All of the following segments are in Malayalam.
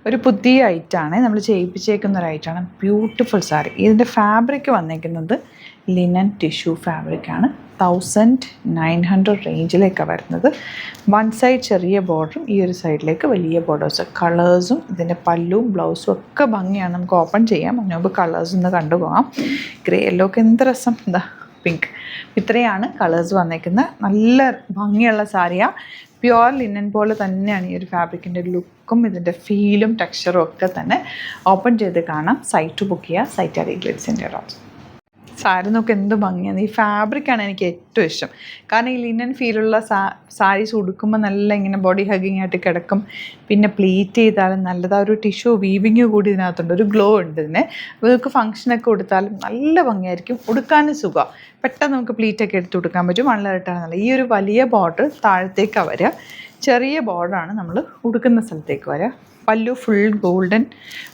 ഒരു പുതിയ ഐറ്റമാണ് നമ്മൾ ചെയ്യിപ്പിച്ചേക്കുന്ന ഒരു ഐറ്റമാണ്. ബ്യൂട്ടിഫുൾ സാരി. ഇതിൻ്റെ ഫാബ്രിക് വന്നിരിക്കുന്നത് ലിനൻ ടിഷ്യൂ ഫാബ്രിക്കാണ്. 1900 റേഞ്ചിലേക്കാണ് വരുന്നത്. വൺ സൈഡ് ചെറിയ ബോർഡറും ഈ ഒരു സൈഡിലേക്ക് വലിയ ബോർഡേഴ്സ്. കളേഴ്സും ഇതിൻ്റെ പല്ലുവും ബ്ലൗസും ഒക്കെ ഭംഗിയാണ്. നമുക്ക് ഓപ്പൺ ചെയ്യാം. അതിന് മുമ്പ് കളേഴ്സ് ഒന്ന് കണ്ടുപോകാം. ഗ്രേ യെല്ലോ ഒക്കെ എന്ത് രസം. എന്താ പിങ്ക്. ഇത്രയാണ് കളേഴ്സ് വന്നേക്കുന്നത്. നല്ല ഭംഗിയുള്ള സാരിയാണ്. പ്യുവർ ലിനൻ പോലെ തന്നെയാണ് ഈ ഒരു ഫാബ്രിക്കിൻ്റെ ലുക്കും ഇതിൻ്റെ ഫീലും ടെക്സ്ചറും ഒക്കെ തന്നെ. ഓപ്പൺ ചെയ്ത് കാണാം. സൈറ്റ് ബുക്ക് ചെയ്യുക. സൈറ്റ് ഗ്ലിറ്റ്സിൻ്റെ റോസ്. സാരി നോക്ക് എന്ത് ഭംഗിയാണ്. ഈ ഫാബ്രിക്കാണ് എനിക്ക് ഏറ്റവും ഇഷ്ടം. കാരണം ഈ ലിനൻ ഫീലുള്ള സാരീസ് ഉടുക്കുമ്പോൾ നല്ല ഇങ്ങനെ ബോഡി ഹഗ്ഗിങ് ആയിട്ട് കിടക്കും. പിന്നെ പ്ലീറ്റ് ചെയ്താലും നല്ലതാണ്. ഒരു ടിഷ്യൂ വീവിങ് കൂടി ഇതിനകത്തുണ്ട്. ഒരു ഗ്ലോ ഉണ്ട് ഇതിന്. നമുക്ക് ഫംഗ്ഷനൊക്കെ കൊടുത്താലും നല്ല ഭംഗിയായിരിക്കും. ഉടുക്കാനും സുഖമാണ്. പെട്ടെന്ന് നമുക്ക് പ്ലീറ്റൊക്കെ എടുത്ത് കൊടുക്കാൻ പറ്റും. വണ്ണലിട്ടാണ് നല്ല. ഈ ഒരു വലിയ ബോർഡർ താഴത്തേക്കാണ് വരിക. ചെറിയ ബോർഡറാണ് നമ്മൾ ഉടുക്കുന്ന സ്ഥലത്തേക്ക് വരിക. പല്ലു ഫുൾ ഗോൾഡൻ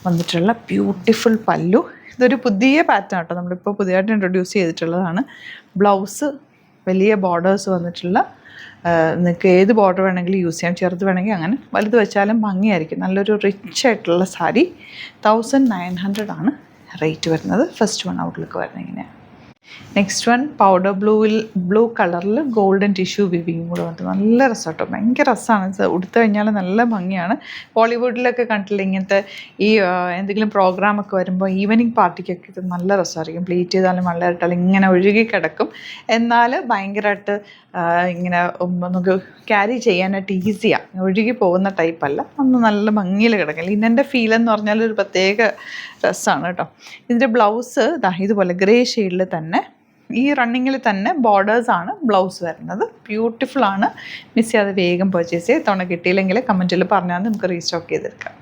വന്നിട്ടുള്ള ബ്യൂട്ടിഫുൾ പല്ലു. ഇതൊരു പുതിയ പാറ്റേൺ കേട്ടോ. നമ്മളിപ്പോൾ പുതിയതായിട്ട് ഇൻട്രൊഡ്യൂസ് ചെയ്തിട്ടുള്ളതാണ്. ബ്ലൗസ് വലിയ ബോർഡേഴ്സ് വന്നിട്ടുള്ള, നിങ്ങൾക്ക് ഏത് ബോർഡർ വേണമെങ്കിലും യൂസ് ചെയ്യാം. ചെറുത് വേണമെങ്കിൽ അങ്ങനെ, വലുത് വെച്ചാലും ഭംഗിയായിരിക്കും. നല്ലൊരു റിച്ച് ആയിട്ടുള്ള സാരി. 1900 ആണ് റേറ്റ് വരുന്നത്. ഫസ്റ്റ് വൺ ഔട്ട്ലുക്ക് വരുന്നത് ഇങ്ങനെയാണ്. നെക്സ്റ്റ് വൺ പൗഡർ ബ്ലൂ കളറിൽ ഗോൾഡൻ ടിഷ്യൂ വിവിങ്ങും കൂടെ വന്നിട്ട് നല്ല രസം കേട്ടോ. ഭയങ്കര രസമാണ്. ഉടുത്തു കഴിഞ്ഞാൽ നല്ല ഭംഗിയാണ്. ബോളിവുഡിലൊക്കെ കണ്ടിട്ടില്ല ഇങ്ങനത്തെ ഈ എന്തെങ്കിലും പ്രോഗ്രാമൊക്കെ വരുമ്പോൾ ഈവനിങ് പാർട്ടിക്കൊക്കെ ഇത് നല്ല രസമായിരിക്കും. പ്ലീറ്റ് ചെയ്താലും നല്ല ഇട്ടാലും ഇങ്ങനെ ഒഴുകി കിടക്കും. എന്നാൽ ഭയങ്കരമായിട്ട് ഇങ്ങനെ നമുക്ക് ക്യാരി ചെയ്യാനായിട്ട് ഈസിയാണ്. ഒഴുകി പോകുന്ന ടൈപ്പല്ല. ഒന്ന് നല്ല ഭംഗിയിൽ കിടക്കും. ലിനൻ്റെ ഫീലെന്ന് പറഞ്ഞാൽ ഒരു പ്രത്യേക രസമാണ് കേട്ടോ. ഇതിൻ്റെ ബ്ലൗസ് ഇതുപോലെ ഗ്രേ ഷെയ്ഡിൽ തന്നെ ഈ റണ്ണിങ്ങിൽ തന്നെ ബോർഡേഴ്സാണ് ബ്ലൗസ് വരുന്നത്. ബ്യൂട്ടിഫുള്ളാണ്. മിസ് ചെയ്യാതെ വേഗം പർച്ചേസ് ചെയ്യുക. തവണ കിട്ടിയില്ലെങ്കിൽ കമൻറ്റിൽ പറഞ്ഞാൽ നമുക്ക് റീസ്റ്റോക്ക് ചെയ്തെടുക്കാം.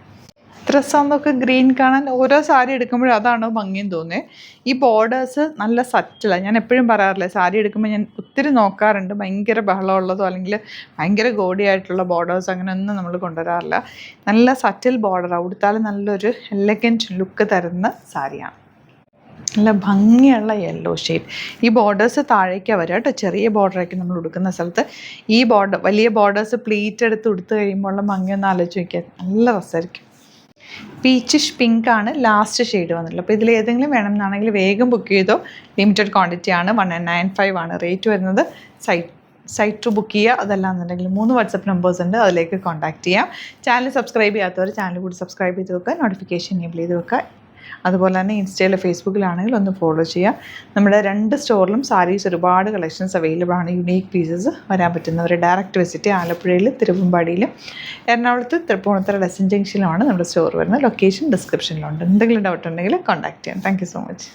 ഡ്രസ്സാന്നൊക്കെ ഗ്രീൻ കാണാൻ ഓരോ സാരി എടുക്കുമ്പോഴും അതാണ് ഭംഗിയും തോന്നുന്നത്. ഈ ബോർഡേഴ്സ് നല്ല സറ്റിലാണ്. ഞാൻ എപ്പോഴും പറയാറില്ല, സാരി എടുക്കുമ്പോൾ ഞാൻ ഒത്തിരി നോക്കാറുണ്ട്. ഭയങ്കര ബഹളമുള്ളതോ അല്ലെങ്കിൽ ഭയങ്കര ഗോഡിയായിട്ടുള്ള ബോർഡേഴ്സ് അങ്ങനെയൊന്നും നമ്മൾ കൊണ്ടുവരാറില്ല. നല്ല സറ്റിൽ ബോർഡറാണ്. ഉടുത്താലും നല്ലൊരു എലഗൻറ്റ് ലുക്ക് തരുന്ന സാരിയാണ്. നല്ല ഭംഗിയുള്ള യെല്ലോ ഷെയ്ഡ്. ഈ ബോർഡേഴ്സ് താഴേക്കാണ് വരിക കേട്ടോ. ചെറിയ ബോർഡറൊക്കെ നമ്മൾ ഉടുക്കുന്ന സ്ഥലത്ത് ഈ വലിയ ബോർഡേഴ്സ് പ്ലീറ്റ് എടുത്ത് ഉടുത്ത് കഴിയുമ്പോഴുള്ള ഭംഗിയൊന്ന് ആലോചിച്ച് നോക്കിയാൽ നല്ല രസമായിരിക്കും. പീച്ചിഷ് പിങ്ക് ആണ് ലാസ്റ്റ് ഷെയ്ഡ് വന്നിട്ടുള്ളത്. അപ്പോൾ ഇതിൽ ഏതെങ്കിലും വേണമെന്നാണെങ്കിൽ വേഗം ബുക്ക് ചെയ്തോ. ലിമിറ്റഡ് ക്വാണ്ടിറ്റി ആണ്. 195 ആണ് റേറ്റ് വരുന്നത്. സൈറ്റ് ബുക്ക് ചെയ്യുക. അതല്ലാന്നുണ്ടെങ്കിൽ 3 വാട്സപ്പ് നമ്പേഴ്സ് ഉണ്ട്, അതിലേക്ക് കോൺടാക്റ്റ് ചെയ്യാം. ചാനൽ സബ്സ്ക്രൈബ് ചെയ്യാത്തവർ ചാനൽ കൂടി സബ്സ്ക്രൈബ് ചെയ്ത് വെക്കുക. നോട്ടിഫിക്കേഷൻ എനേബിൾ ചെയ്ത് വെക്കുക. അതുപോലെ തന്നെ ഇൻസ്റ്റയിലോ ഫേസ്ബുക്കിലാണെങ്കിൽ ഒന്ന് ഫോളോ ചെയ്യുക. നമ്മുടെ 2 സ്റ്റോറിലും സാരീസ് ഒരുപാട് കളക്ഷൻസ് അവൈലബിൾ ആണ്. യുണീക്ക് പീസസ് വരാൻ പറ്റുന്നവർ ഡയറക്റ്റ് വിസിറ്റ്. ആലപ്പുഴയിൽ തിരുവമ്പാടിയിലും എറണാകുളത്ത് തൃപ്പൂണിത്തുറ ലെസൺ ജംഗ്ഷനിലുമാണ് നമ്മുടെ സ്റ്റോർ വരുന്നത്. ലൊക്കേഷൻ ഡിസ്ക്രിപ്ഷനിലുണ്ട്. എന്തെങ്കിലും ഡൗട്ട് ഉണ്ടെങ്കിൽ കോൺടാക്റ്റ് ചെയ്യാം. Thank you so much.